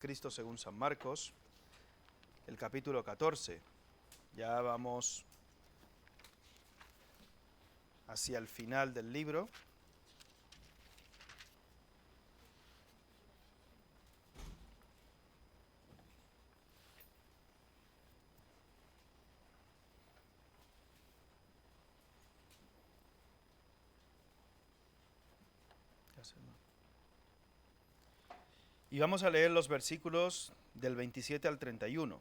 Cristo según San Marcos, el capítulo 14. Ya vamos hacia el final del libro. Y vamos a leer los versículos del 27 al 31.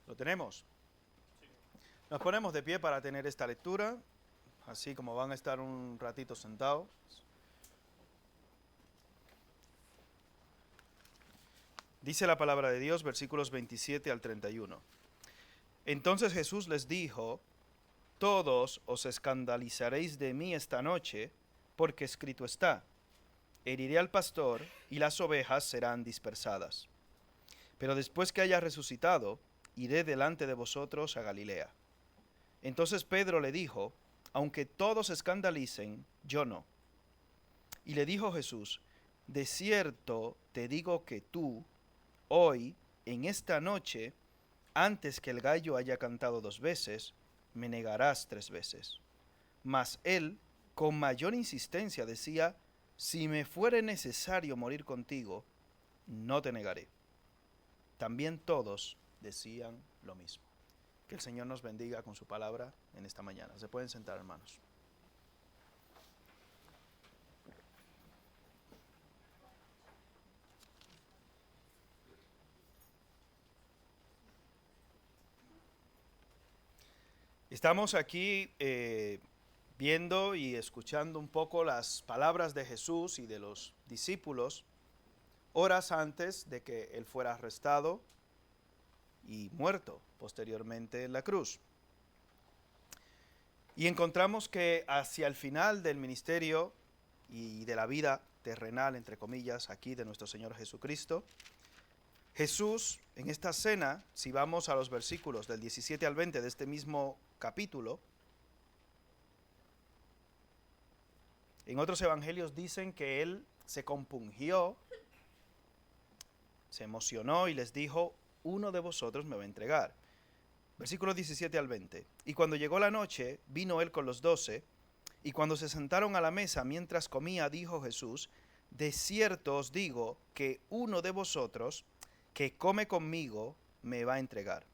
¿Lo tenemos? Nos ponemos de pie para tener esta lectura, así como van a estar un ratito sentados. Dice la palabra de Dios, versículos 27 al 31. Entonces Jesús les dijo: todos os escandalizaréis de mí esta noche, porque escrito está: heriré al pastor y las ovejas serán dispersadas. Pero después que haya resucitado, iré delante de vosotros a Galilea. Entonces Pedro le dijo: aunque todos se escandalicen, yo no. Y le dijo Jesús: de cierto te digo que tú, hoy, en esta noche, antes que el gallo haya cantado 2 veces, me negarás 3 veces. Mas él, con mayor insistencia, decía: si me fuere necesario morir contigo, no te negaré. También todos decían lo mismo. Que el Señor nos bendiga con su palabra en esta mañana. Se pueden sentar, hermanos. Estamos aquí viendo y escuchando un poco las palabras de Jesús y de los discípulos horas antes de que Él fuera arrestado y muerto posteriormente en la cruz. Y encontramos que hacia el final del ministerio y de la vida terrenal, entre comillas, aquí de nuestro Señor Jesucristo, Jesús, en esta cena, si vamos a los versículos del 17 al 20 de este mismo capítulo, en otros evangelios dicen que Él se compungió, se emocionó y les dijo: uno de vosotros me va a entregar. Versículos 17 al 20. Y cuando llegó la noche, vino Él con los 12, y cuando se sentaron a la mesa mientras comía, dijo Jesús: de cierto os digo que uno de vosotros que come conmigo me va a entregar.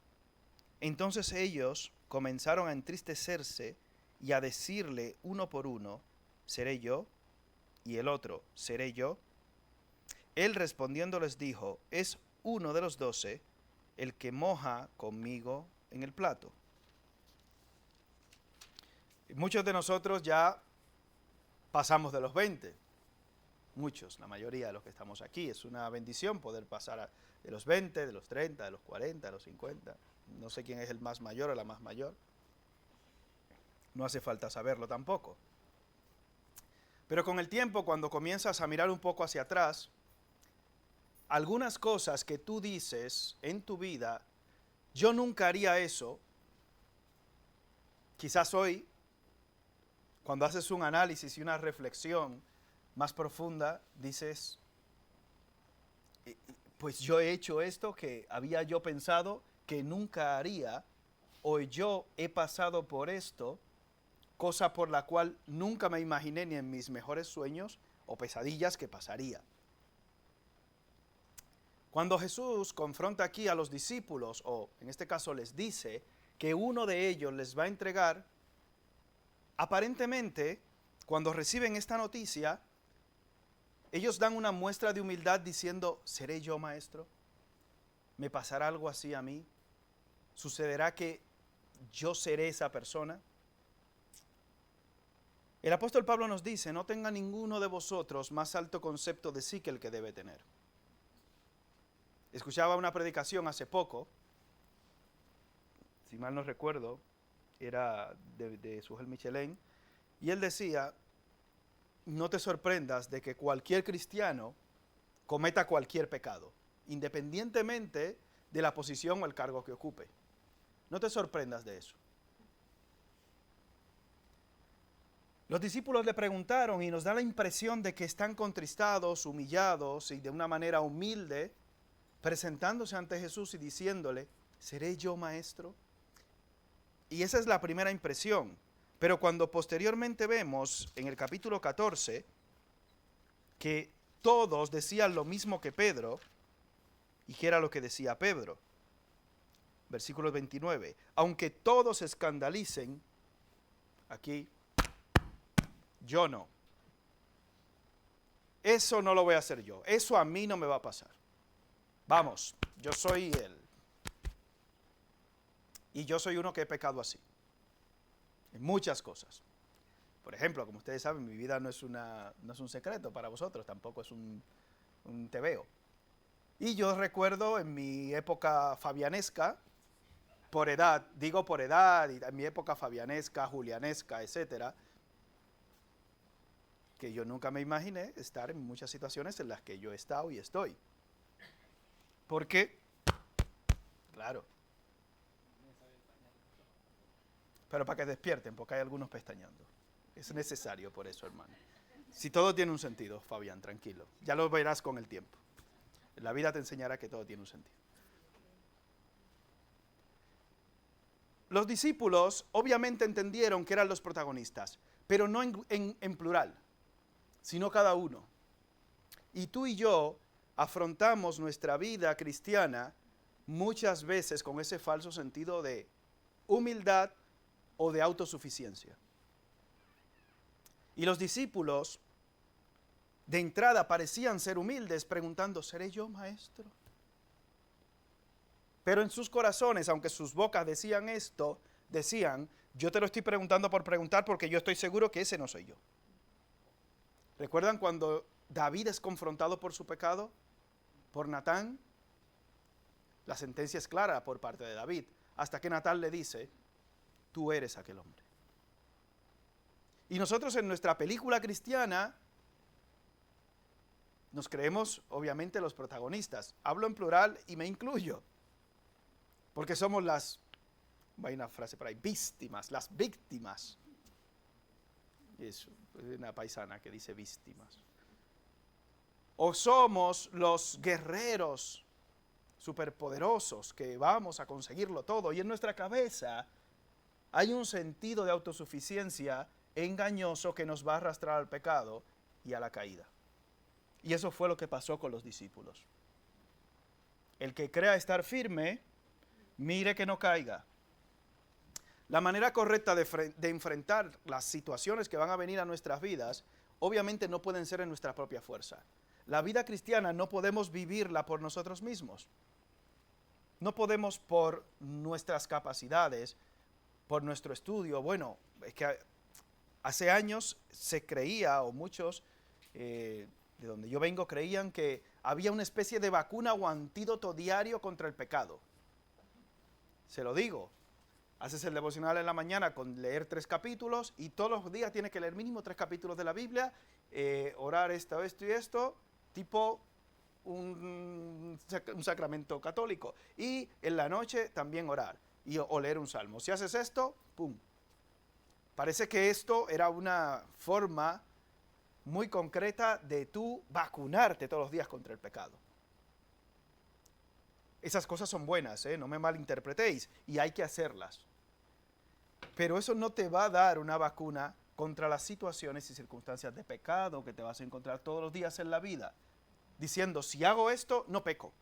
Entonces ellos comenzaron a entristecerse y a decirle uno por uno: ¿seré yo? Y el otro: ¿seré yo? Él respondiendo les dijo: es uno de los 12 el que moja conmigo en el plato. Muchos de nosotros ya pasamos de los 20. Muchos, la mayoría de los que estamos aquí. Es una bendición poder pasar de los 20, de los 30, de los 40, de los 50. No sé quién es el más mayor o la más mayor. No hace falta saberlo tampoco. Pero con el tiempo, cuando comienzas a mirar un poco hacia atrás, algunas cosas que tú dices en tu vida: yo nunca haría eso. Quizás hoy, cuando haces un análisis y una reflexión más profunda, dices: pues yo he hecho esto que había yo pensado que nunca haría, o yo he pasado por esto, cosa por la cual nunca me imaginé ni en mis mejores sueños o pesadillas que pasaría. Cuando Jesús confronta aquí a los discípulos, o en este caso les dice que uno de ellos les va a entregar, aparentemente, cuando reciben esta noticia, ellos dan una muestra de humildad diciendo: ¿seré yo, maestro? ¿Me pasará algo así a mí? ¿Sucederá que yo seré esa persona? El apóstol Pablo nos dice: no tenga ninguno de vosotros más alto concepto de sí que el que debe tener. Escuchaba una predicación hace poco, si mal no recuerdo, era de Sujel Michelén, y él decía: no te sorprendas de que cualquier cristiano cometa cualquier pecado, independientemente de la posición o el cargo que ocupe. No te sorprendas de eso. Los discípulos le preguntaron y nos da la impresión de que están contristados, humillados y de una manera humilde, presentándose ante Jesús y diciéndole, ¿seré yo maestro? Y esa es la primera impresión. Pero cuando posteriormente vemos en el capítulo 14 que todos decían lo mismo que Pedro, y que era lo que decía Pedro. Versículo 29. Aunque todos se escandalicen, aquí, yo no. Eso no lo voy a hacer yo. Eso a mí no me va a pasar. Vamos, yo soy él. Y yo soy uno que he pecado así. En muchas cosas. Por ejemplo, como ustedes saben, mi vida no es un secreto para vosotros, tampoco es un tebeo. Y yo recuerdo en mi época fabianesca, por edad, digo por edad, y en mi época fabianesca, julianesca, etcétera, que yo nunca me imaginé estar en muchas situaciones en las que yo he estado y estoy. Porque, claro, pero para que despierten, porque hay algunos pestañeando. Es necesario por eso, hermano. Si todo tiene un sentido, Fabián, tranquilo. Ya lo verás con el tiempo. La vida te enseñará que todo tiene un sentido. Los discípulos obviamente entendieron que eran los protagonistas, pero no en plural, sino cada uno. Y tú y yo afrontamos nuestra vida cristiana muchas veces con ese falso sentido de humildad o de autosuficiencia. Y los discípulos de entrada parecían ser humildes, preguntando, ¿seré yo maestro? Pero en sus corazones, aunque sus bocas decían esto, decían, yo te lo estoy preguntando por preguntar porque yo estoy seguro que ese no soy yo. ¿Recuerdan cuando David es confrontado por su pecado? Por Natán. La sentencia es clara por parte de David, hasta que Natán le dice, tú eres aquel hombre. Y nosotros en nuestra película cristiana nos creemos obviamente los protagonistas. Hablo en plural y me incluyo. Porque somos hay una frase por ahí, víctimas, las víctimas. Es una paisana que dice víctimas. O somos los guerreros superpoderosos que vamos a conseguirlo todo. Y en nuestra cabeza hay un sentido de autosuficiencia engañoso que nos va a arrastrar al pecado y a la caída. Y eso fue lo que pasó con los discípulos. El que crea estar firme, mire que no caiga. La manera correcta de enfrentar las situaciones que van a venir a nuestras vidas, obviamente no pueden ser en nuestra propia fuerza. La vida cristiana no podemos vivirla por nosotros mismos. No podemos por nuestras capacidades, por nuestro estudio. Bueno, es que hace años se creía, o muchos de donde yo vengo creían que había una especie de vacuna o antídoto diario contra el pecado. Se lo digo, haces el devocional en la mañana con leer 3 capítulos y todos los días tienes que leer mínimo 3 capítulos de la Biblia, orar esto y esto, tipo un sacramento católico. Y en la noche también orar o leer un salmo. Si haces esto, ¡pum! Parece que esto era una forma muy concreta de tú vacunarte todos los días contra el pecado. Esas cosas son buenas, no me malinterpretéis, y hay que hacerlas. Pero eso no te va a dar una vacuna contra las situaciones y circunstancias de pecado que te vas a encontrar todos los días en la vida. Diciendo, si hago esto, no peco.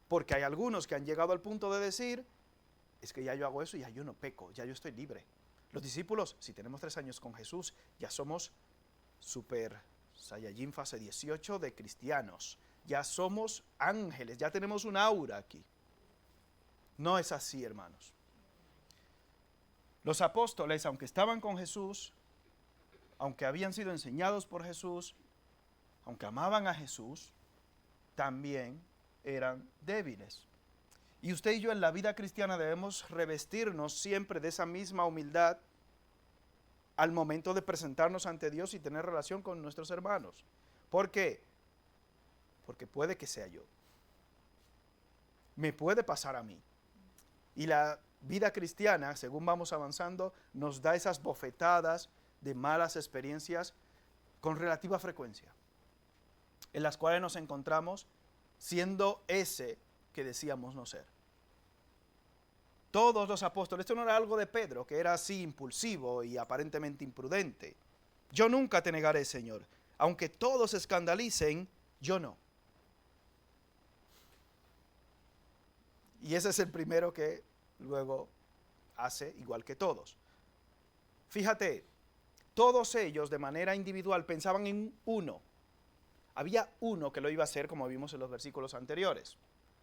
Porque hay algunos que han llegado al punto de decir, es que ya yo hago eso y ya yo no peco, ya yo estoy libre. Los discípulos, si tenemos 3 años con Jesús, ya somos Super Saiyajin fase 18 de cristianos. Ya somos ángeles, ya tenemos un aura aquí. No es así, hermanos. Los apóstoles, aunque estaban con Jesús, aunque habían sido enseñados por Jesús, aunque amaban a Jesús, también eran débiles. Y usted y yo en la vida cristiana debemos revestirnos siempre de esa misma humildad al momento de presentarnos ante Dios y tener relación con nuestros hermanos. ¿Por qué? Porque puede que sea yo. Me puede pasar a mí. Y la vida cristiana, según vamos avanzando, nos da esas bofetadas de malas experiencias con relativa frecuencia, en las cuales nos encontramos siendo ese que decíamos no ser. Todos los apóstoles, esto no era algo de Pedro, que era así impulsivo y aparentemente imprudente. Yo nunca te negaré, Señor. Aunque todos se escandalicen, yo no. Y ese es el primero que luego hace igual que todos. Fíjate, todos ellos de manera individual pensaban en uno. Había uno que lo iba a hacer, como vimos en los versículos anteriores,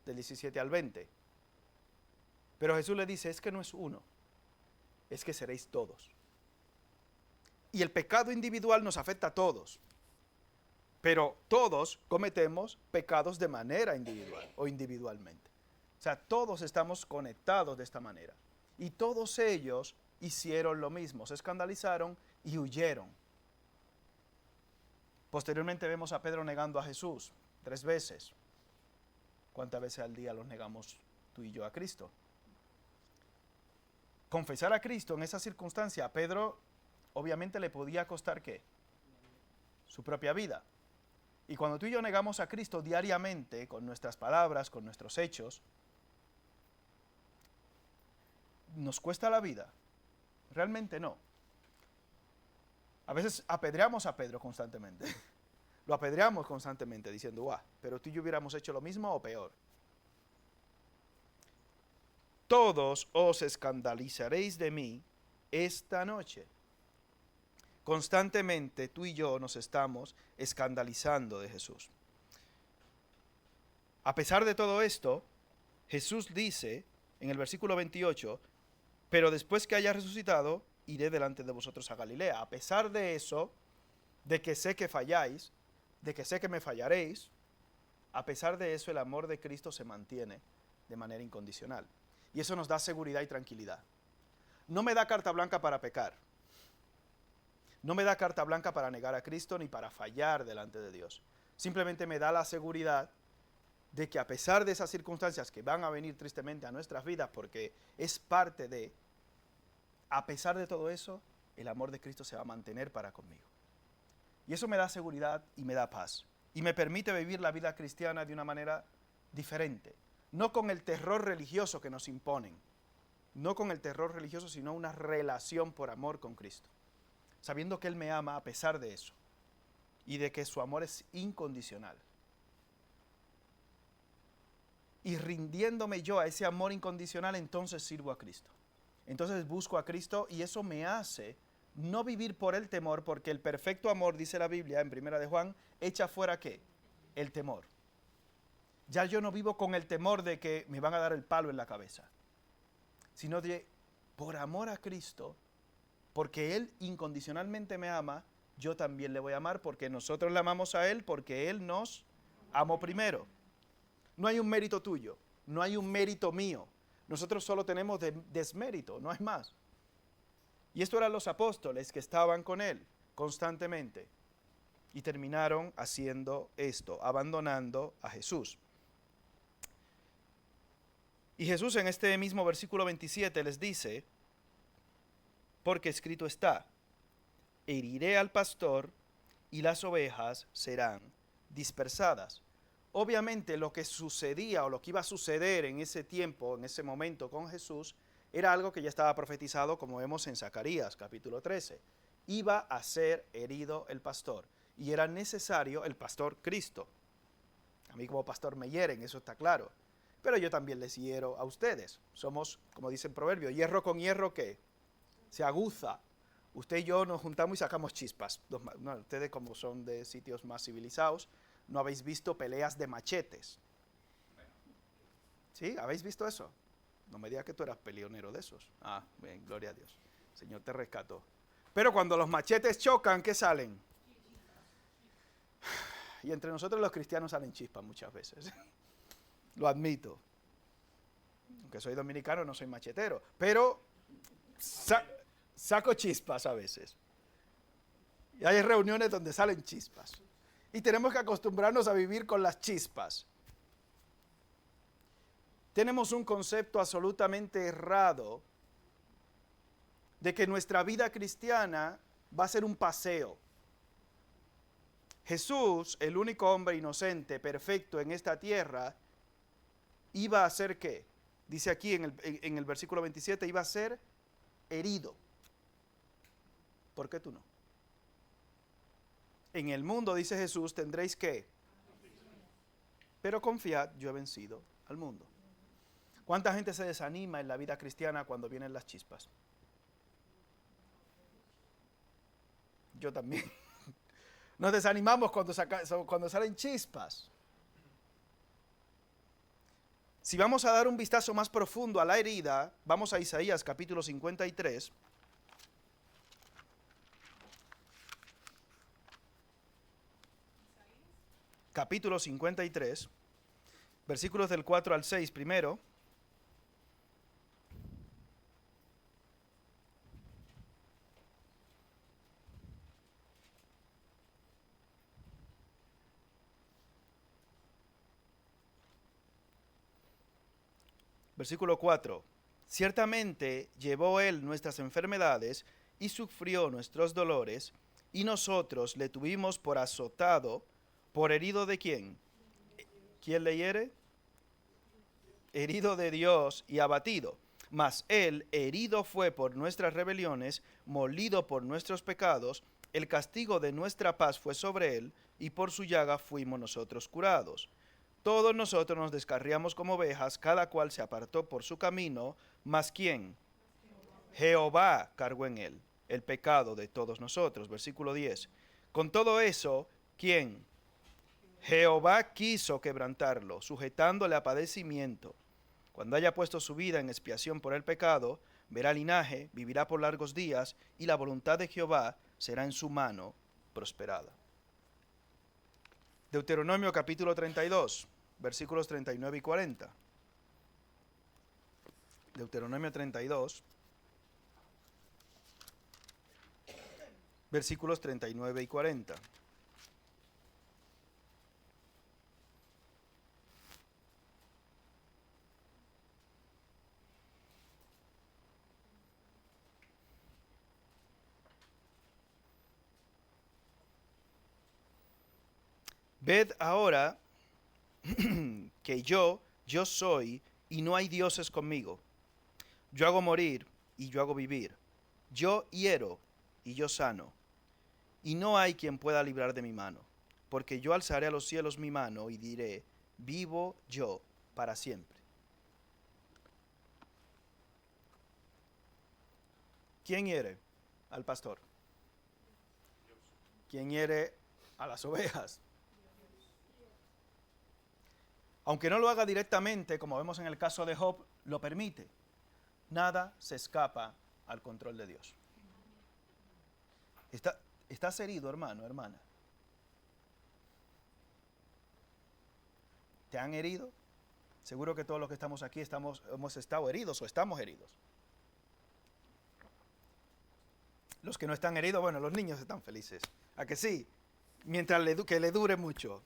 del 17 al 20. Pero Jesús le dice, es que no es uno, es que seréis todos. Y el pecado individual nos afecta a todos. Pero todos cometemos pecados de manera individual o individualmente. O sea, todos estamos conectados de esta manera. Y todos ellos hicieron lo mismo, se escandalizaron y huyeron. Posteriormente vemos a Pedro negando a Jesús 3 veces. ¿Cuántas veces al día los negamos tú y yo a Cristo? Confesar a Cristo en esa circunstancia a Pedro obviamente le podía costar ¿qué? Su propia vida. Y cuando tú y yo negamos a Cristo diariamente, con nuestras palabras, con nuestros hechos, ¿nos cuesta la vida? Realmente no. A veces apedreamos a Pedro constantemente. Lo apedreamos constantemente diciendo, guau, pero tú y yo hubiéramos hecho lo mismo o peor. Todos os escandalizaréis de mí esta noche. Constantemente tú y yo nos estamos escandalizando de Jesús. A pesar de todo esto, Jesús dice en el versículo 28, pero después que haya resucitado, iré delante de vosotros a Galilea. A pesar de eso, de que sé que falláis, de que sé que me fallaréis, a pesar de eso el amor de Cristo se mantiene de manera incondicional. Y eso nos da seguridad y tranquilidad. No me da carta blanca para pecar. No me da carta blanca para negar a Cristo ni para fallar delante de Dios. Simplemente me da la seguridad de que a pesar de esas circunstancias que van a venir tristemente a nuestras vidas, porque es parte de, a pesar de todo eso, el amor de Cristo se va a mantener para conmigo. Y eso me da seguridad y me da paz. Y me permite vivir la vida cristiana de una manera diferente. No con el terror religioso que nos imponen. No con el terror religioso, sino una relación por amor con Cristo. Sabiendo que Él me ama a pesar de eso. Y de que su amor es incondicional. Y rindiéndome yo a ese amor incondicional, entonces sirvo a Cristo. Entonces busco a Cristo y eso me hace no vivir por el temor, porque el perfecto amor, dice la Biblia en 1 de Juan, echa fuera ¿qué? El temor. Ya yo no vivo con el temor de que me van a dar el palo en la cabeza, sino de, por amor a Cristo, porque Él incondicionalmente me ama, yo también le voy a amar, porque nosotros le amamos a Él, porque Él nos amó primero. No hay un mérito tuyo, no hay un mérito mío. Nosotros solo tenemos desmérito, no hay más. Y esto eran los apóstoles que estaban con Él constantemente. Y terminaron haciendo esto, abandonando a Jesús. Y Jesús en este mismo versículo 27 les dice, porque escrito está, heriré al pastor y las ovejas serán dispersadas. Obviamente lo que sucedía o lo que iba a suceder en ese tiempo, en ese momento con Jesús, era algo que ya estaba profetizado, como vemos en Zacarías capítulo 13. Iba a ser herido el pastor y era necesario el pastor Cristo. A mí como pastor me hieren, eso está claro. Pero yo también les hiero a ustedes. Somos, como dice el proverbio, hierro con hierro, ¿qué? Se aguza. Usted y yo nos juntamos y sacamos chispas. No, ustedes como son de sitios más civilizados, no habéis visto peleas de machetes. ¿Sí? ¿Habéis visto eso? No me digas que tú eras peleonero de esos. Ah, bien, gloria a Dios. El Señor te rescató. Pero cuando los machetes chocan, ¿qué salen? Y entre nosotros los cristianos salen chispas muchas veces. Lo admito. Aunque soy dominicano, no soy machetero. Pero saco chispas a veces. Y hay reuniones donde salen chispas. Y tenemos que acostumbrarnos a vivir con las chispas. Tenemos un concepto absolutamente errado de que nuestra vida cristiana va a ser un paseo. Jesús, el único hombre inocente, perfecto en esta tierra, iba a ser ¿qué? Dice aquí en el versículo 27, iba a ser herido. ¿Por qué tú no? En el mundo, dice Jesús, tendréis ¿qué? Pero confiad, yo he vencido al mundo. ¿Cuánta gente se desanima en la vida cristiana cuando vienen las chispas? Yo también. Nos desanimamos cuando salen chispas. Si vamos a dar un vistazo más profundo a la herida, vamos a Isaías capítulo 53. Capítulo 53, versículos del 4 al 6 primero. Versículo 4. Ciertamente llevó él nuestras enfermedades y sufrió nuestros dolores, y nosotros le tuvimos por azotado, por herido de quién. ¿Quién le hiere? Herido de Dios y abatido. Mas él herido fue por nuestras rebeliones, molido por nuestros pecados, el castigo de nuestra paz fue sobre él, y por su llaga fuimos nosotros curados. Todos nosotros nos descarriamos como ovejas, cada cual se apartó por su camino, mas ¿quién? Jehová cargó en él el pecado de todos nosotros. Versículo 10. Con todo eso, ¿quién? Jehová quiso quebrantarlo, sujetándole a padecimiento. Cuando haya puesto su vida en expiación por el pecado, verá linaje, vivirá por largos días, y la voluntad de Jehová será en su mano prosperada. Deuteronomio capítulo 32, versículos 39 y 40. Deuteronomio 32, versículos 39 y 40. Ved ahora que yo soy, y no hay dioses conmigo. Yo hago morir, y yo hago vivir. Yo hiero, y yo sano. Y no hay quien pueda librar de mi mano. Porque yo alzaré a los cielos mi mano, y diré, vivo yo para siempre. ¿Quién hiere? Al pastor. ¿Quién hiere a las ovejas? Aunque no lo haga directamente, como vemos en el caso de Job, lo permite. Nada se escapa al control de Dios. ¿Estás herido, hermano, hermana? ¿Te han herido? Seguro que todos los que estamos aquí hemos estado heridos o estamos heridos. Los que no están heridos, bueno, los niños están felices. ¿A que sí? Mientras que le dure mucho.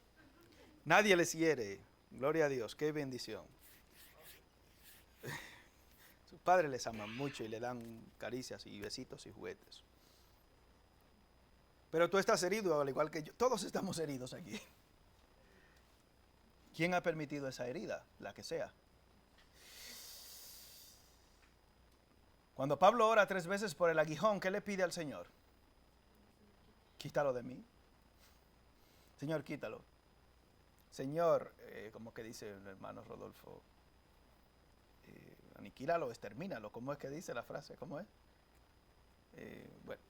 Nadie les hiere. Gloria a Dios, qué bendición. Sus padres les aman mucho y le dan caricias y besitos y juguetes. Pero tú estás herido al igual que yo. Todos estamos heridos aquí. ¿Quién ha permitido esa herida? La que sea. Cuando Pablo ora 3 veces por el aguijón, ¿qué le pide al Señor? Quítalo de mí. Señor, quítalo. Señor, como que dice el hermano Rodolfo, aniquílalo, extermínalo. ¿Cómo es que dice la frase? ¿Cómo es? Bueno,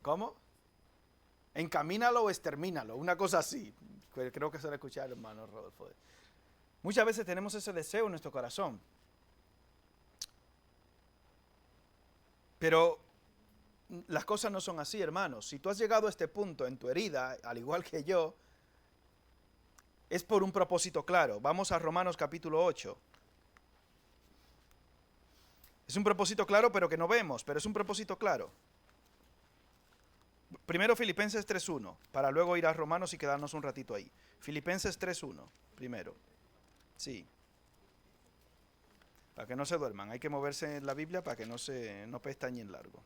¿cómo? Encamínalo o extermínalo, una cosa así. Creo que se lo escuché al hermano Rodolfo. Muchas veces tenemos ese deseo en nuestro corazón. Pero las cosas no son así, hermanos. Si tú has llegado a este punto en tu herida, al igual que yo, es por un propósito claro. Vamos a Romanos capítulo 8. Es un propósito claro, pero que no vemos, pero es un propósito claro. Primero Filipenses 3.1, para luego ir a Romanos y quedarnos un ratito ahí. Filipenses 3.1, primero. Sí. Para que no se duerman, hay que moverse en la Biblia para que no pestañen largo.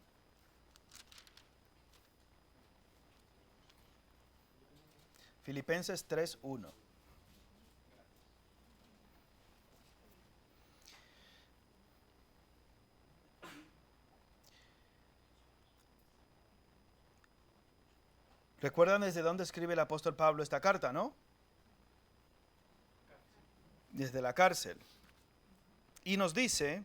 Filipenses 3:1. ¿Recuerdan desde dónde escribe el apóstol Pablo esta carta, no? Desde la cárcel. Y nos dice,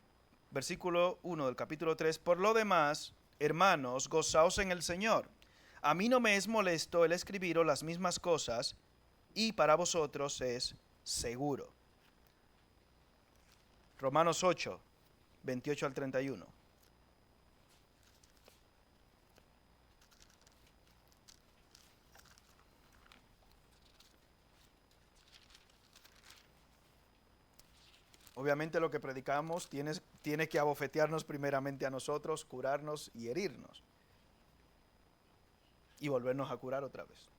versículo 1 del capítulo 3, por lo demás, hermanos, gozaos en el Señor. A mí no me es molesto el escribiros las mismas cosas, y para vosotros es seguro. Romanos 8, 28 al 31. Obviamente lo que predicamos tiene que abofetearnos primeramente a nosotros, curarnos y herirnos. Y volvernos a curar otra vez.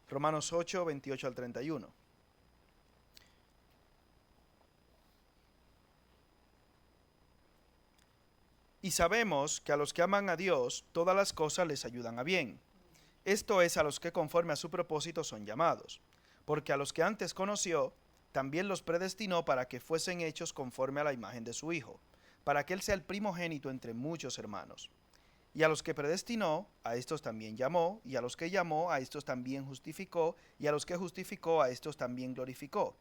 Romanos 8, 28 al 31. Y sabemos que a los que aman a Dios, todas las cosas les ayudan a bien. Esto es a los que conforme a su propósito son llamados. Porque a los que antes conoció, también los predestinó para que fuesen hechos conforme a la imagen de su Hijo, para que Él sea el primogénito entre muchos hermanos. Y a los que predestinó, a estos también llamó, y a los que llamó, a estos también justificó, y a los que justificó, a estos también glorificó.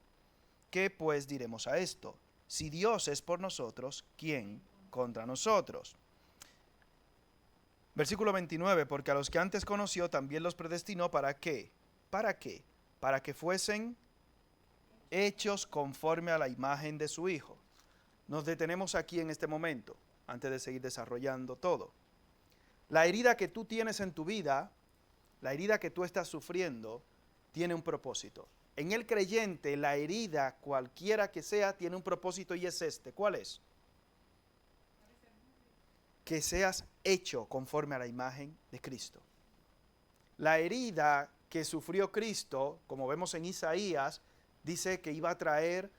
¿Qué pues diremos a esto? Si Dios es por nosotros, ¿quién contra nosotros? Versículo 29, porque a los que antes conoció también los predestinó, ¿para qué? ¿Para qué? Para que fuesen hechos conforme a la imagen de su Hijo. Nos detenemos aquí en este momento, antes de seguir desarrollando todo. La herida que tú tienes en tu vida, la herida que tú estás sufriendo, tiene un propósito. En el creyente, la herida, cualquiera que sea, tiene un propósito y es este. ¿Cuál es? Que seas hecho conforme a la imagen de Cristo. La herida que sufrió Cristo, como vemos en Isaías, dice que iba a traer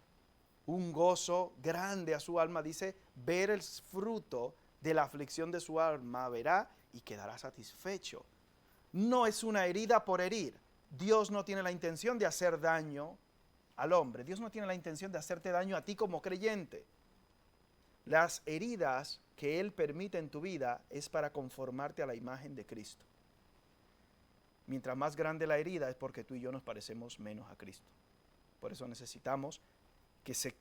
un gozo grande a su alma. Dice, ver el fruto de la aflicción de su alma, verá y quedará satisfecho. No es una herida por herir. Dios no tiene la intención de hacer daño al hombre. Dios no tiene la intención de hacerte daño a ti como creyente. Las heridas que Él permite en tu vida es para conformarte a la imagen de Cristo. Mientras más grande la herida es porque tú y yo nos parecemos menos a Cristo. Por eso necesitamos que se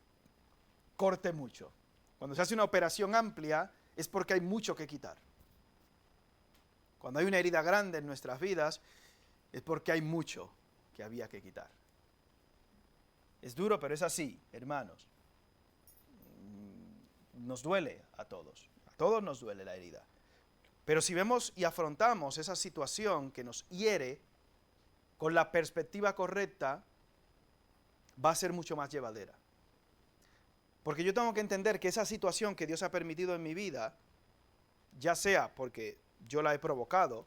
corte mucho. Cuando se hace una operación amplia es porque hay mucho que quitar. Cuando hay una herida grande en nuestras vidas es porque hay mucho que había que quitar. Es duro, pero es así, hermanos. Nos duele a todos nos duele la herida. Pero si vemos y afrontamos esa situación que nos hiere con la perspectiva correcta, va a ser mucho más llevadera. Porque yo tengo que entender que esa situación que Dios ha permitido en mi vida, ya sea porque yo la he provocado,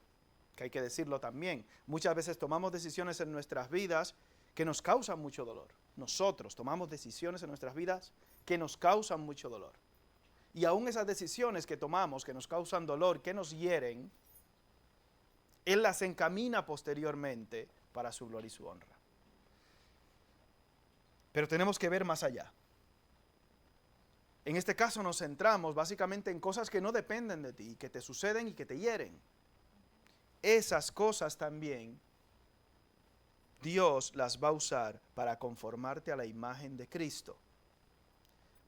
que hay que decirlo también, muchas veces tomamos decisiones en nuestras vidas que nos causan mucho dolor. Nosotros tomamos decisiones en nuestras vidas que nos causan mucho dolor. Y aún esas decisiones que tomamos, que nos causan dolor, que nos hieren, Él las encamina posteriormente para su gloria y su honra. Pero tenemos que ver más allá. En este caso nos centramos básicamente en cosas que no dependen de ti, que te suceden y que te hieren. Esas cosas también Dios las va a usar para conformarte a la imagen de Cristo.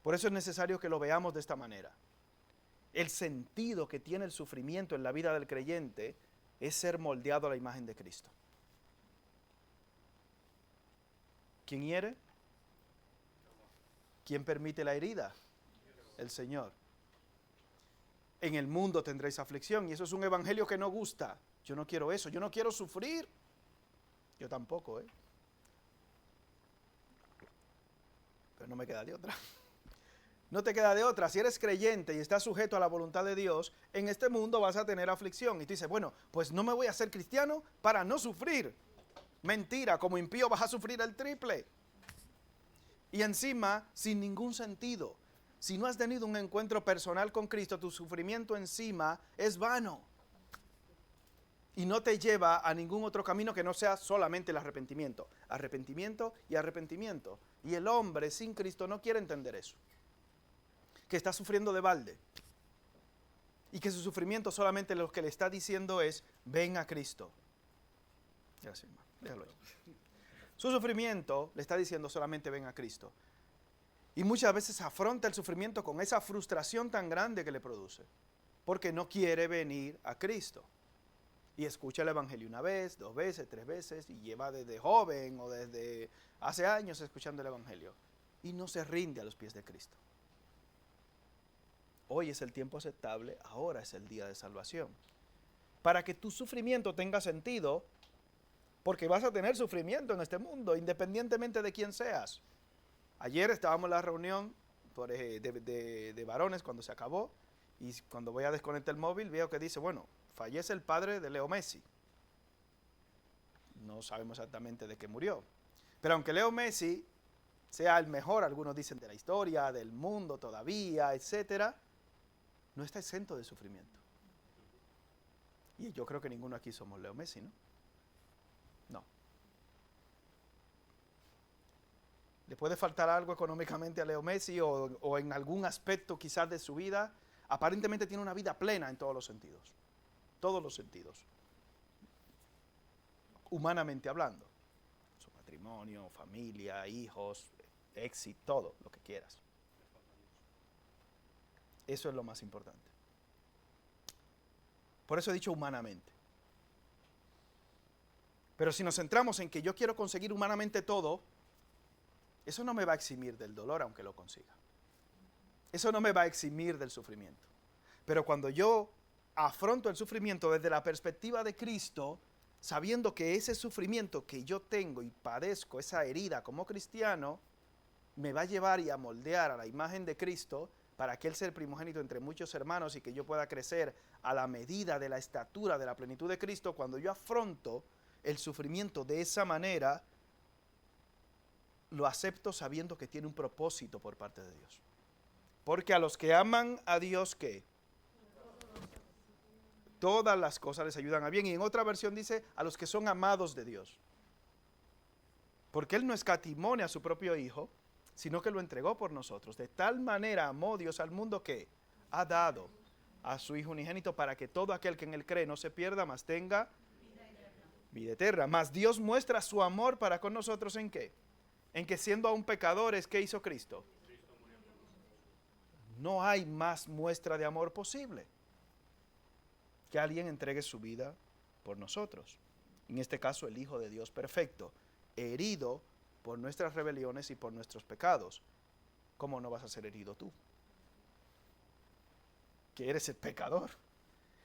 Por eso es necesario que lo veamos de esta manera. El sentido que tiene el sufrimiento en la vida del creyente es ser moldeado a la imagen de Cristo. ¿Quién hiere? ¿Quién permite la herida? El Señor. En el mundo tendréis aflicción, y eso es un evangelio que no gusta. Yo no quiero eso, yo no quiero sufrir. Yo tampoco, Pero no me queda de otra. No te queda de otra. Si eres creyente y estás sujeto a la voluntad de Dios, en este mundo vas a tener aflicción. Y tú dices, bueno, pues no me voy a hacer cristiano para no sufrir. Mentira, como impío vas a sufrir el triple. Y encima, sin ningún sentido. Si no has tenido un encuentro personal con Cristo, tu sufrimiento encima es vano. Y no te lleva a ningún otro camino que no sea solamente el arrepentimiento. Arrepentimiento y arrepentimiento. Y el hombre sin Cristo no quiere entender eso. Que está sufriendo de balde. Y que su sufrimiento solamente lo que le está diciendo es, ven a Cristo. Gracias, hermano. Déjalo ahí. Su sufrimiento le está diciendo solamente ven a Cristo. Y muchas veces afronta el sufrimiento con esa frustración tan grande que le produce. Porque no quiere venir a Cristo. Y escucha el Evangelio una vez, 2 veces, 3 veces, y lleva desde joven o desde hace años escuchando el Evangelio. Y no se rinde a los pies de Cristo. Hoy es el tiempo aceptable, ahora es el día de salvación. Para que tu sufrimiento tenga sentido, porque vas a tener sufrimiento en este mundo, independientemente de quién seas. Ayer estábamos en la reunión de varones cuando se acabó, y cuando voy a desconectar el móvil veo que dice, bueno, fallece el padre de Leo Messi. No sabemos exactamente de qué murió. Pero aunque Leo Messi sea el mejor, algunos dicen de la historia, del mundo todavía, etcétera, no está exento de sufrimiento. Y yo creo que ninguno aquí somos Leo Messi, ¿no? No. ¿Le puede faltar algo económicamente a Leo Messi o en algún aspecto quizás de su vida? Aparentemente tiene una vida plena en todos los sentidos. Todos los sentidos. Humanamente hablando. Su matrimonio, familia, hijos, éxito, todo lo que quieras. Eso es lo más importante. Por eso he dicho humanamente. Pero si nos centramos en que yo quiero conseguir humanamente todo, eso no me va a eximir del dolor aunque lo consiga. Eso no me va a eximir del sufrimiento. Pero cuando yo afronto el sufrimiento desde la perspectiva de Cristo, sabiendo que ese sufrimiento que yo tengo y padezco, esa herida como cristiano, me va a llevar y a moldear a la imagen de Cristo para que Él sea el primogénito entre muchos hermanos y que yo pueda crecer a la medida de la estatura de la plenitud de Cristo. Cuando yo afronto el sufrimiento de esa manera, lo acepto sabiendo que tiene un propósito por parte de Dios. Porque a los que aman a Dios, ¿qué? Todas las cosas les ayudan a bien. Y en otra versión dice, a los que son amados de Dios. Porque Él no escatimó a su propio Hijo, sino que lo entregó por nosotros. De tal manera amó Dios al mundo que ha dado a su Hijo unigénito para que todo aquel que en Él cree no se pierda, mas tenga vida eterna. Mas Dios muestra su amor para con nosotros ¿en qué? En que siendo aún pecadores, ¿qué hizo Cristo? No hay más muestra de amor posible que alguien entregue su vida por nosotros. En este caso, el Hijo de Dios perfecto, herido por nuestras rebeliones y por nuestros pecados. ¿Cómo no vas a ser herido tú? Que eres el pecador.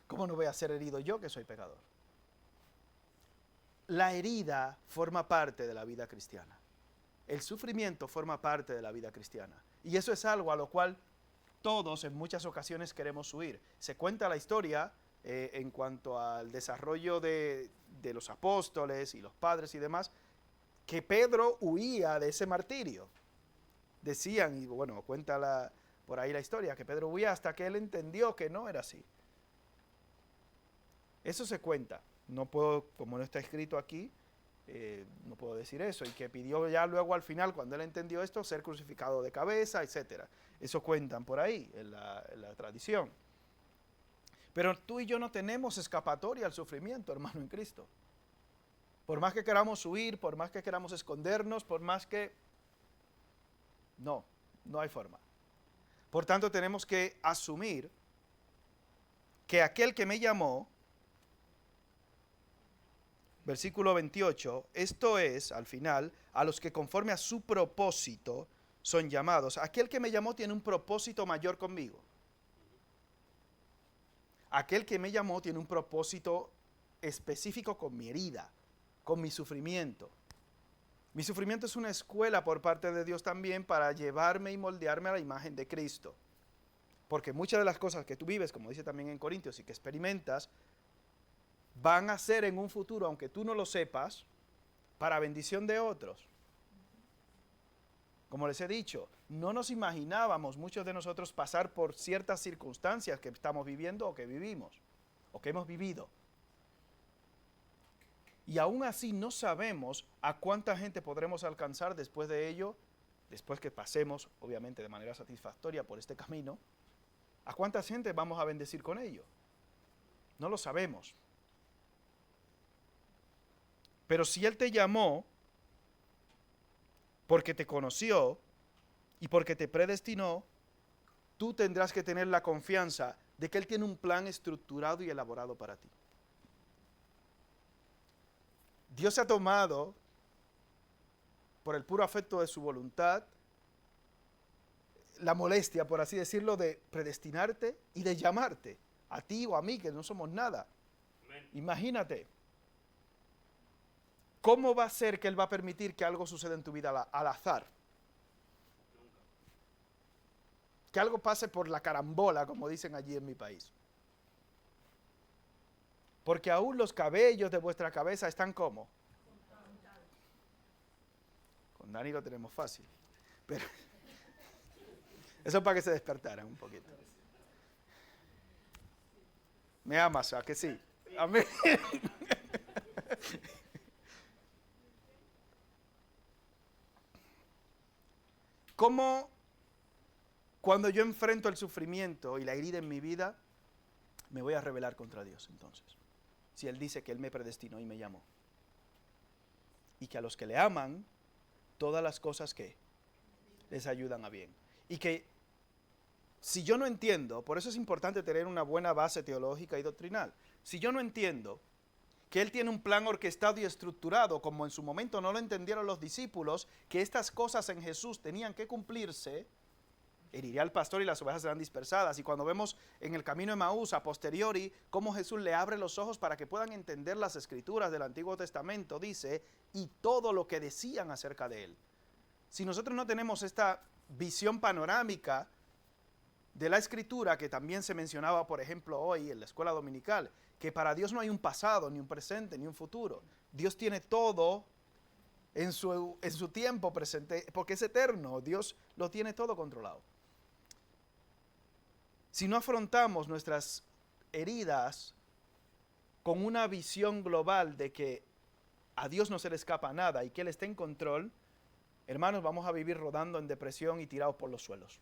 ¿Cómo no voy a ser herido yo que soy pecador? La herida forma parte de la vida cristiana. El sufrimiento forma parte de la vida cristiana. Y eso es algo a lo cual todos en muchas ocasiones queremos huir. Se cuenta la historia en cuanto al desarrollo de los apóstoles y los padres y demás, que Pedro huía de ese martirio. Decían, y bueno, cuenta por ahí la historia, que Pedro huía hasta que él entendió que no era así. Eso se cuenta. No puedo, como no está escrito aquí, no puedo decir eso. Y que pidió ya luego al final, cuando él entendió esto, ser crucificado de cabeza, etc. Eso cuentan por ahí, en la tradición. Pero tú y yo no tenemos escapatoria al sufrimiento, hermano, en Cristo. Por más que queramos huir, por más que queramos escondernos, por más que... No hay forma. Por tanto, tenemos que asumir que aquel que me llamó, versículo 28, esto es, al final, a los que conforme a su propósito son llamados. Aquel que me llamó tiene un propósito mayor conmigo. Aquel que me llamó tiene un propósito específico con mi herida, con mi sufrimiento. Mi sufrimiento es una escuela por parte de Dios también para llevarme y moldearme a la imagen de Cristo. Porque muchas de las cosas que tú vives, como dice también en Corintios, y que experimentas, van a ser en un futuro, aunque tú no lo sepas, para bendición de otros. Como les he dicho, no nos imaginábamos muchos de nosotros pasar por ciertas circunstancias que estamos viviendo o que vivimos, o que hemos vivido. Y aún así no sabemos a cuánta gente podremos alcanzar después de ello, después que pasemos, obviamente de manera satisfactoria por este camino. ¿A cuánta gente vamos a bendecir con ello? No lo sabemos. Pero si Él te llamó porque te conoció y porque te predestinó, tú tendrás que tener la confianza de que Él tiene un plan estructurado y elaborado para ti. Dios se ha tomado, por el puro afecto de su voluntad, la molestia, por así decirlo, de predestinarte y de llamarte, a ti o a mí, que no somos nada. Amén. Imagínate, ¿cómo va a ser que Él va a permitir que algo suceda en tu vida al azar? Nunca. Que algo pase por la carambola, como dicen allí en mi país. Porque aún los cabellos de vuestra cabeza están como. Con Dani lo tenemos fácil. Pero eso es para que se despertaran un poquito. Me amas, ¿a que sí? Amén. ¿Cómo cuando yo enfrento el sufrimiento y la herida en mi vida, me voy a rebelar contra Dios entonces? Si Él dice que Él me predestinó y me llamó. Y que a los que le aman, todas las cosas que les ayudan a bien. Y que si yo no entiendo, por eso es importante tener una buena base teológica y doctrinal. Si yo no entiendo que Él tiene un plan orquestado y estructurado, como en su momento no lo entendieron los discípulos, que estas cosas en Jesús tenían que cumplirse, heriré al pastor y las ovejas serán dispersadas. Y cuando vemos en el camino de Emaús, a posteriori, cómo Jesús le abre los ojos para que puedan entender las escrituras del Antiguo Testamento, dice, y todo lo que decían acerca de Él. Si nosotros no tenemos esta visión panorámica de la Escritura, que también se mencionaba, por ejemplo, hoy en la escuela dominical, que para Dios no hay un pasado, ni un presente, ni un futuro. Dios tiene todo en su tiempo presente, porque es eterno. Dios lo tiene todo controlado. Si no afrontamos nuestras heridas con una visión global de que a Dios no se le escapa nada y que Él está en control, hermanos, vamos a vivir rodando en depresión y tirados por los suelos.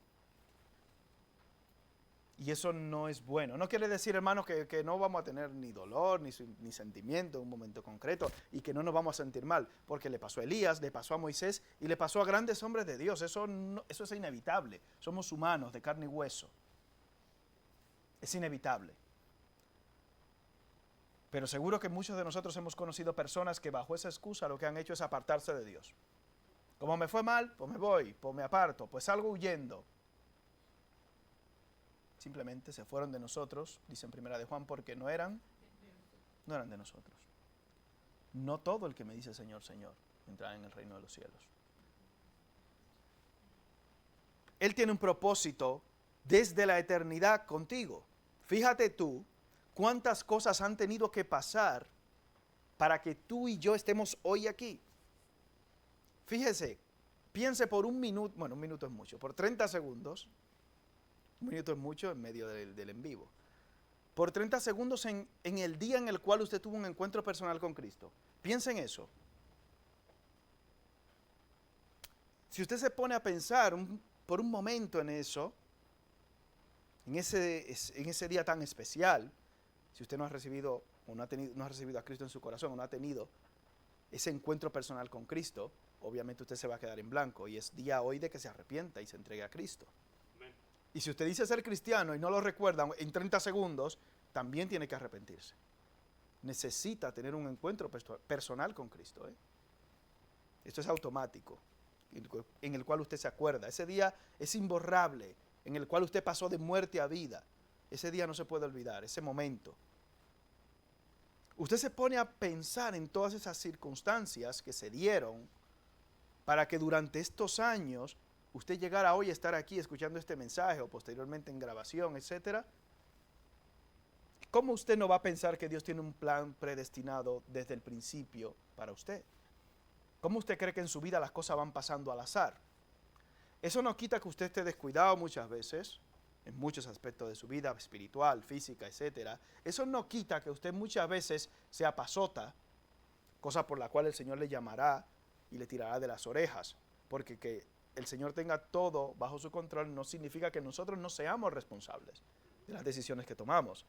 Y eso no es bueno. No quiere decir, hermanos, que no vamos a tener ni dolor, ni sentimiento en un momento concreto y que no nos vamos a sentir mal, porque le pasó a Elías, le pasó a Moisés y le pasó a grandes hombres de Dios. Eso es inevitable. Somos humanos de carne y hueso. Es inevitable. Pero seguro que muchos de nosotros hemos conocido personas que bajo esa excusa lo que han hecho es apartarse de Dios. Como me fue mal, pues me voy, pues me aparto, pues salgo huyendo. Simplemente se fueron de nosotros, dice en Primera de Juan, porque no eran de nosotros. No todo el que me dice Señor, Señor, entrará en el reino de los cielos. Él tiene un propósito desde la eternidad contigo. Fíjate tú cuántas cosas han tenido que pasar para que tú y yo estemos hoy aquí. Fíjese, piense por un minuto, bueno, un minuto es mucho, por 30 segundos. Un minuto es mucho en medio del en vivo. Por 30 segundos en el día en el cual usted tuvo un encuentro personal con Cristo. Piensa en eso. Si usted se pone a pensar por un momento en eso, en ese día tan especial, si usted no ha recibido o no ha recibido a Cristo en su corazón o no ha tenido ese encuentro personal con Cristo, obviamente usted se va a quedar en blanco y es día hoy de que se arrepienta y se entregue a Cristo. Y si usted dice ser cristiano y no lo recuerda en 30 segundos, también tiene que arrepentirse. Necesita tener un encuentro personal con Cristo. Esto es automático, en el cual usted se acuerda. Ese día es imborrable, en el cual usted pasó de muerte a vida. Ese día no se puede olvidar, ese momento. Usted se pone a pensar en todas esas circunstancias que se dieron para que durante estos años usted llegara hoy a estar aquí escuchando este mensaje o posteriormente en grabación, etcétera. ¿Cómo usted no va a pensar que Dios tiene un plan predestinado desde el principio para usted? ¿Cómo usted cree que en su vida las cosas van pasando al azar? Eso no quita que usted esté descuidado muchas veces, en muchos aspectos de su vida, espiritual, física, etcétera. Eso no quita que usted muchas veces sea pasota, cosa por la cual el Señor le llamará y le tirará de las orejas, porque que el Señor tenga todo bajo su control no significa que nosotros no seamos responsables de las decisiones que tomamos.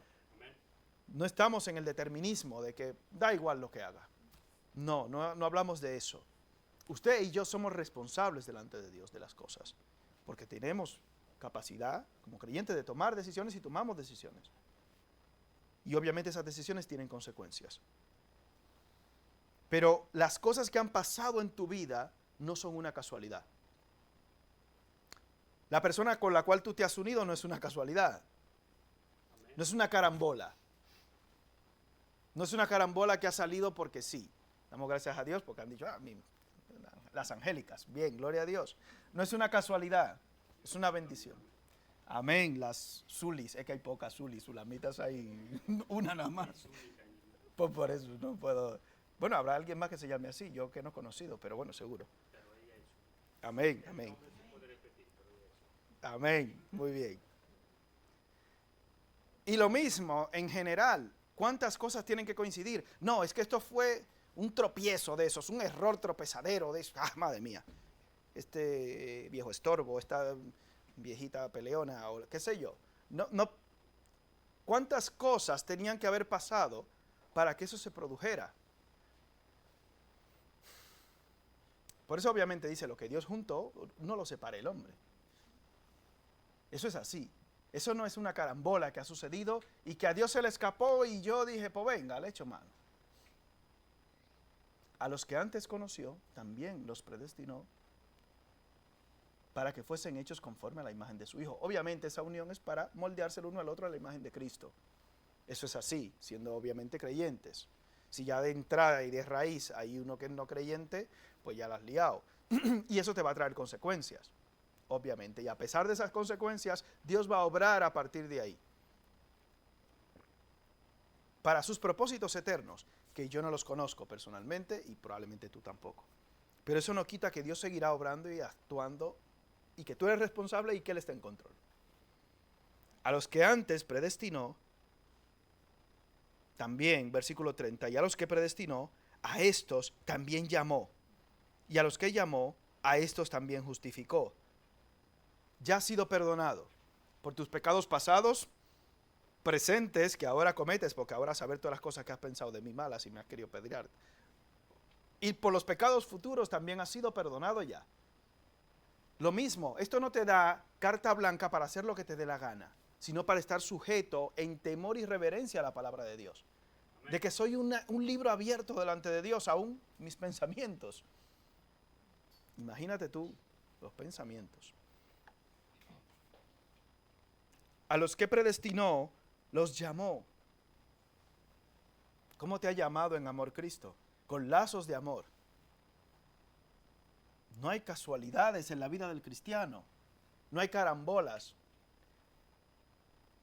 No estamos en el determinismo de que da igual lo que haga. No hablamos de eso. Usted y yo somos responsables delante de Dios de las cosas, porque tenemos capacidad como creyentes de tomar decisiones y tomamos decisiones. Y obviamente esas decisiones tienen consecuencias. Pero las cosas que han pasado en tu vida no son una casualidad. La persona con la cual tú te has unido no es una casualidad. No es una carambola. No es una carambola que ha salido porque sí. Damos gracias a Dios porque han dicho, las angélicas. Bien, gloria a Dios. No es una casualidad, es una bendición. Amén. Las Zulis, es que hay pocas Zulis, Sulamitas hay una nada más. Pues por eso no puedo. Bueno, habrá alguien más que se llame así, yo que no he conocido, pero bueno, seguro. Amén, amén. Amén, muy bien. Y lo mismo en general, ¿cuántas cosas tienen que coincidir? No, es que esto fue un tropiezo de esos, un error tropezadero de eso. Ah, madre mía, este viejo estorbo, esta viejita peleona o qué sé yo. No, ¿cuántas cosas tenían que haber pasado para que eso se produjera? Por eso obviamente dice, lo que Dios juntó, no lo separe el hombre. Eso es así. Eso no es una carambola que ha sucedido y que a Dios se le escapó y yo dije, pues venga, le echo mano. A los que antes conoció, también los predestinó para que fuesen hechos conforme a la imagen de su Hijo. Obviamente esa unión es para moldearse el uno al otro a la imagen de Cristo. Eso es así, siendo obviamente creyentes. Si ya de entrada y de raíz hay uno que es no creyente, pues ya la has liado. Y eso te va a traer consecuencias, obviamente. Y a pesar de esas consecuencias, Dios va a obrar a partir de ahí. Para sus propósitos eternos, que yo no los conozco personalmente y probablemente tú tampoco. Pero eso no quita que Dios seguirá obrando y actuando y que tú eres responsable y que Él está en control. A los que antes predestinó, también, versículo 30, y a los que predestinó, a estos también llamó. Y a los que llamó, a estos también justificó. Ya has sido perdonado por tus pecados pasados, presentes, que ahora cometes, porque ahora saber todas las cosas que has pensado de mí malas y me has querido pedrear. Y por los pecados futuros también has sido perdonado ya. Lo mismo, esto no te da carta blanca para hacer lo que te dé la gana, sino para estar sujeto en temor y reverencia a la palabra de Dios. Amén. De que soy un libro abierto delante de Dios, aún mis pensamientos. Imagínate tú los pensamientos. A los que predestinó, los llamó. ¿Cómo te ha llamado en amor Cristo? Con lazos de amor. No hay casualidades en la vida del cristiano. No hay carambolas.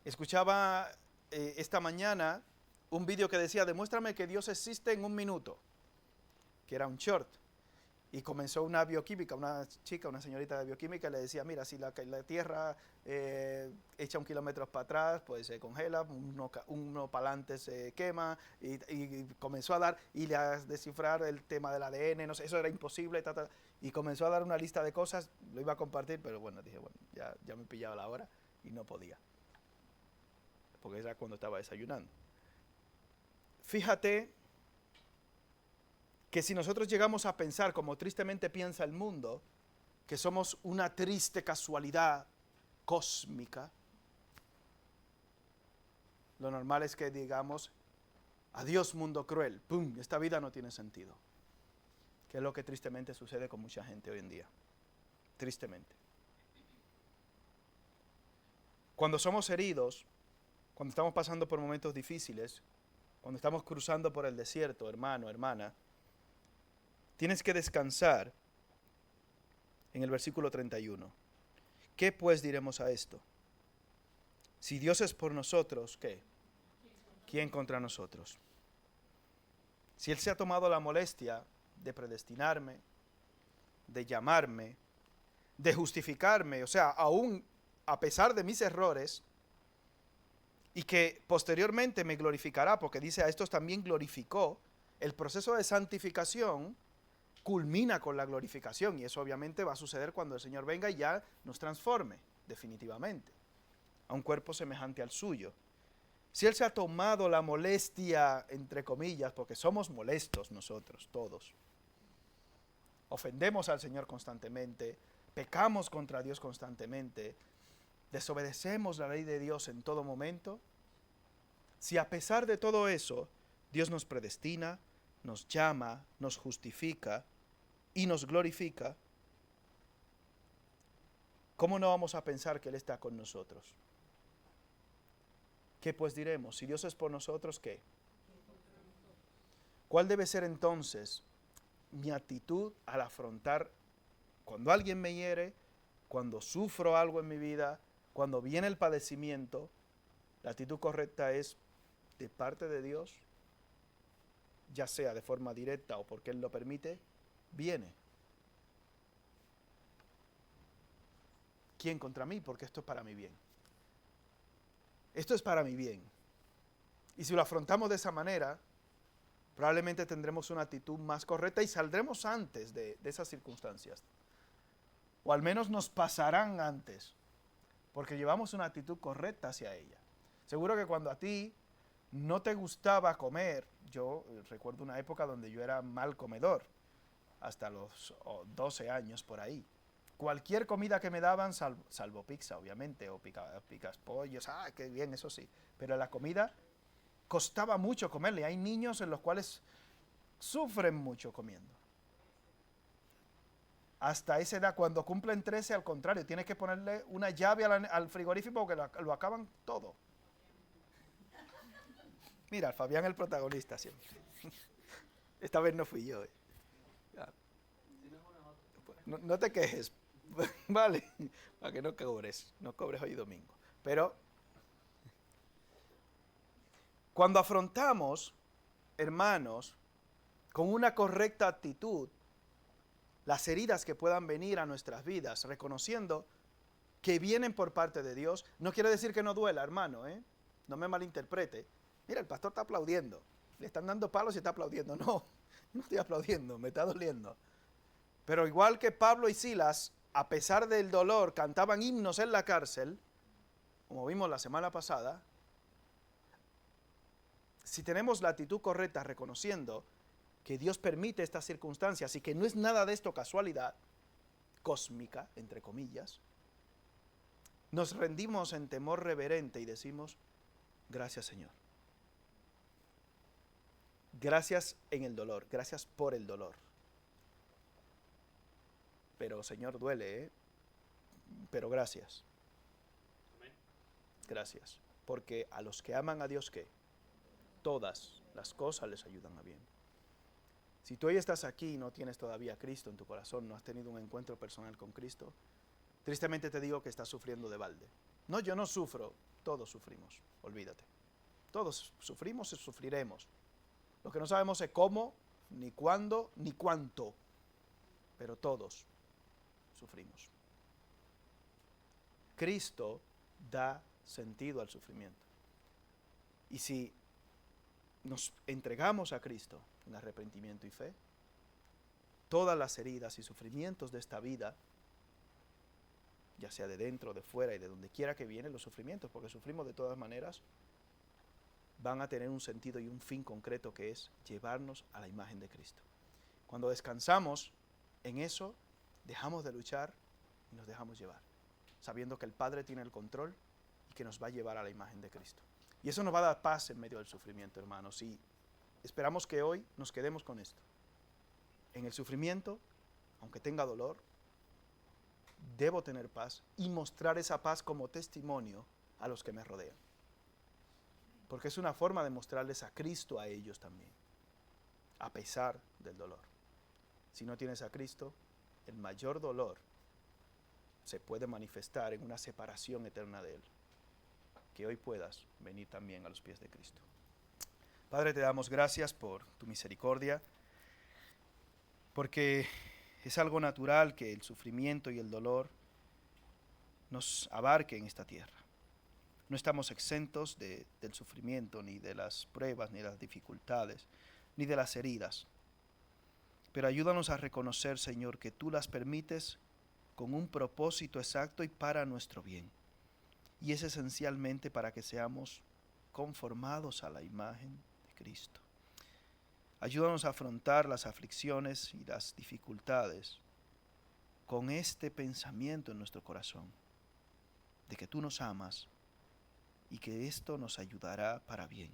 Escuchaba esta mañana un vídeo que decía, demuéstrame que Dios existe en un minuto, que era un short. Y comenzó una bioquímica, una chica, una señorita de bioquímica, le decía, mira, si la Tierra echa 1 kilómetro para atrás, pues se congela, uno para adelante se quema, y comenzó a dar, y a descifrar el tema del ADN, no sé, eso era imposible, y comenzó a dar una lista de cosas, lo iba a compartir, pero bueno, dije, bueno, ya me pillaba la hora, y no podía, porque era cuando estaba desayunando. Fíjate que si nosotros llegamos a pensar, como tristemente piensa el mundo, que somos una triste casualidad cósmica, lo normal es que digamos, adiós mundo cruel, ¡pum!, esta vida no tiene sentido. Que es lo que tristemente sucede con mucha gente hoy en día. Tristemente. Cuando somos heridos, cuando estamos pasando por momentos difíciles, cuando estamos cruzando por el desierto, hermano, hermana, tienes que descansar en el versículo 31. ¿Qué pues diremos a esto? Si Dios es por nosotros, ¿qué? ¿Quién contra nosotros? Si Él se ha tomado la molestia de predestinarme, de llamarme, de justificarme, o sea, aún a pesar de mis errores, y que posteriormente me glorificará, porque dice a estos también glorificó, El proceso de santificación culmina con la glorificación y eso obviamente va a suceder cuando el Señor venga y ya nos transforme definitivamente a un cuerpo semejante al suyo. Si Él se ha tomado la molestia, entre comillas, porque somos molestos nosotros todos, ofendemos al Señor constantemente, pecamos contra Dios constantemente, desobedecemos la ley de Dios en todo momento, si a pesar de todo eso, Dios nos predestina, nos llama, nos justifica y nos glorifica, ¿cómo no vamos a pensar que Él está con nosotros? ¿Qué pues diremos? Si Dios es por nosotros, ¿qué? ¿Cuál debe ser entonces mi actitud al afrontar cuando alguien me hiere, cuando sufro algo en mi vida, cuando viene el padecimiento? La actitud correcta es de parte de Dios, ya sea de forma directa o porque Él lo permite, viene. ¿Quién contra mí? Porque esto es para mi bien. Esto es para mi bien. Y si lo afrontamos de esa manera, probablemente tendremos una actitud más correcta y saldremos antes de esas circunstancias. O al menos nos pasarán antes, porque llevamos una actitud correcta hacia ella. Seguro que cuando a ti no te gustaba comer, yo recuerdo una época donde yo era mal comedor, hasta los 12 años por ahí. Cualquier comida que me daban, salvo pizza, obviamente, o picas pollos, qué bien, eso sí. Pero la comida costaba mucho comerle. Hay niños en los cuales sufren mucho comiendo. Hasta esa edad, cuando cumplen 13, al contrario, tienes que ponerle una llave al frigorífico porque lo acaban todo. Mira, Fabián es el protagonista siempre. Esta vez no fui yo. No te quejes, vale, para que no cobres hoy domingo. Pero cuando afrontamos, hermanos, con una correcta actitud, las heridas que puedan venir a nuestras vidas, reconociendo que vienen por parte de Dios, no quiere decir que no duela, hermano, no me malinterprete. Mira, el pastor está aplaudiendo, le están dando palos y está aplaudiendo. No estoy aplaudiendo, me está doliendo. Pero igual que Pablo y Silas, a pesar del dolor, cantaban himnos en la cárcel, como vimos la semana pasada, si tenemos la actitud correcta reconociendo que Dios permite estas circunstancias y que no es nada de esto casualidad cósmica, entre comillas, nos rendimos en temor reverente y decimos, gracias Señor. Gracias en el dolor, gracias por el dolor. Pero Señor, duele, pero gracias. Gracias. Porque a los que aman a Dios, ¿qué? Todas las cosas les ayudan a bien. Si tú hoy estás aquí y no tienes todavía a Cristo en tu corazón, no has tenido un encuentro personal con Cristo, tristemente te digo que estás sufriendo de balde. No, yo no sufro, todos sufrimos, olvídate. Todos sufrimos y sufriremos. Lo que no sabemos es cómo, ni cuándo, ni cuánto, pero todos sufrimos. Cristo da sentido al sufrimiento. Y si nos entregamos a Cristo en arrepentimiento y fe, todas las heridas y sufrimientos de esta vida, ya sea de dentro, de fuera y de donde quiera que vienen los sufrimientos, porque sufrimos de todas maneras, van a tener un sentido y un fin concreto que es llevarnos a la imagen de Cristo. Cuando descansamos en eso, dejamos de luchar y nos dejamos llevar, sabiendo que el Padre tiene el control y que nos va a llevar a la imagen de Cristo. Y eso nos va a dar paz en medio del sufrimiento, hermanos. Y esperamos que hoy nos quedemos con esto. En el sufrimiento, aunque tenga dolor, debo tener paz y mostrar esa paz como testimonio a los que me rodean. Porque es una forma de mostrarles a Cristo a ellos también, a pesar del dolor. Si no tienes a Cristo, el mayor dolor se puede manifestar en una separación eterna de Él. Que hoy puedas venir también a los pies de Cristo. Padre, te damos gracias por tu misericordia, porque es algo natural que el sufrimiento y el dolor nos abarque en esta tierra. No estamos exentos del sufrimiento, ni de las pruebas, ni de las dificultades. ni de las heridas. Pero ayúdanos a reconocer, Señor, que tú las permites con un propósito exacto y para nuestro bien. Y es esencialmente para que seamos conformados a la imagen de Cristo. Ayúdanos a afrontar las aflicciones y las dificultades con este pensamiento en nuestro corazón, de que tú nos amas y que esto nos ayudará para bien.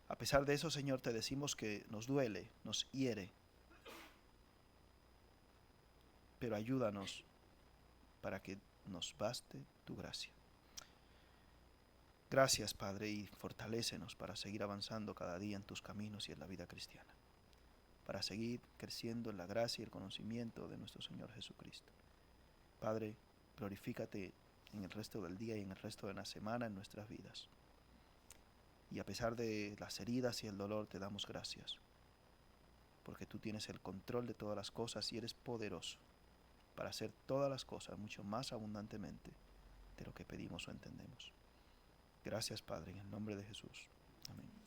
A pesar de eso, Señor, te decimos que nos duele, nos hiere, pero ayúdanos para que nos baste tu gracia. Gracias, Padre, y fortalécenos para seguir avanzando cada día en tus caminos y en la vida cristiana, para seguir creciendo en la gracia y el conocimiento de nuestro Señor Jesucristo. Padre, glorifícate en el resto del día y en el resto de la semana en nuestras vidas. Y a pesar de las heridas y el dolor, te damos gracias, porque tú tienes el control de todas las cosas y eres poderoso para hacer todas las cosas mucho más abundantemente de lo que pedimos o entendemos. Gracias, Padre, en el nombre de Jesús. Amén.